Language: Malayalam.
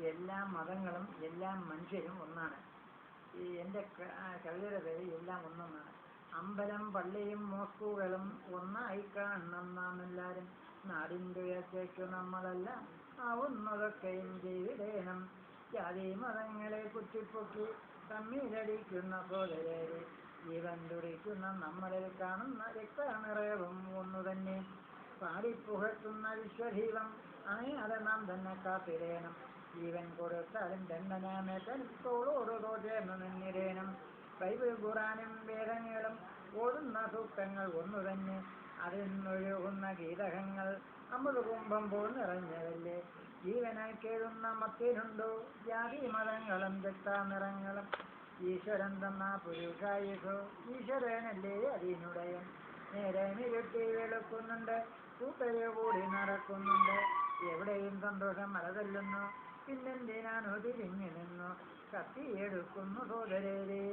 എല്ലാ മതങ്ങളും എല്ലാ മനുഷ്യരും ഒന്നാണ്. ഈ എൻ്റെ കവിതയുടെ പേര് എല്ലാം ഒന്നൊന്നാണ്. അമ്പലം പള്ളിയും മോസ്കുകളും ഒന്നായി കാണണം നാം എല്ലാവരും. നാടിൻ്റെ ഉയർച്ചയ്ക്കു നമ്മളെല്ലാം ആവുന്നതൊക്കെയും ചെയ്തിടേണം. ജാതി മതങ്ങളെ കുത്തിപ്പൊക്കി തമ്മിലടിക്കുന്ന സോദരരെ, ജീവൻ തുടിക്കുന്ന നമ്മളിൽ കാണുന്ന രക്തനിറയവും ഒന്നു തന്നെ. പാടിപ്പുകഴ്ത്തുന്ന വിശ്വദീപം അണയാതെ നാം തന്നെ കാത്തിടേണം. ജീവൻ കൊടുത്താലും ദണ്ഡനാമേ തനിത്തോളോട് തോറ്റേർന്ന് നിന്നിടേണം. ബൈബിൾ ഖുറാനും വേദങ്ങളും ഓടുന്ന സൂക്തങ്ങൾ ഒന്നു തന്നെ. അതിൽ നിന്നൊഴുകുന്ന ഗീതകങ്ങൾ അമൃതകുംഭം പോൽ നിറഞ്ഞതല്ലേ. ജീവനായി കേഴുന്ന മത്തിനുണ്ടോ ജാതി മതങ്ങളും രക്തനിറങ്ങളും. ഈശ്വരൻ തന്ന പുരുഷായുധോ ഈശ്വരനല്ലേ അതിനുടയൻ. നേരെ ഇരുട്ടി വെളുക്കുന്നുണ്ട്, കൂട്ടരെ കൂടി നടക്കുന്നുണ്ട്. എവിടെയും സന്തോഷം അലതല്ലുന്നു, പിന്നെന്തിനാണോ തിരിഞ്ഞു നിന്നു കത്തിയെടുക്കുന്നു സോദരരെ.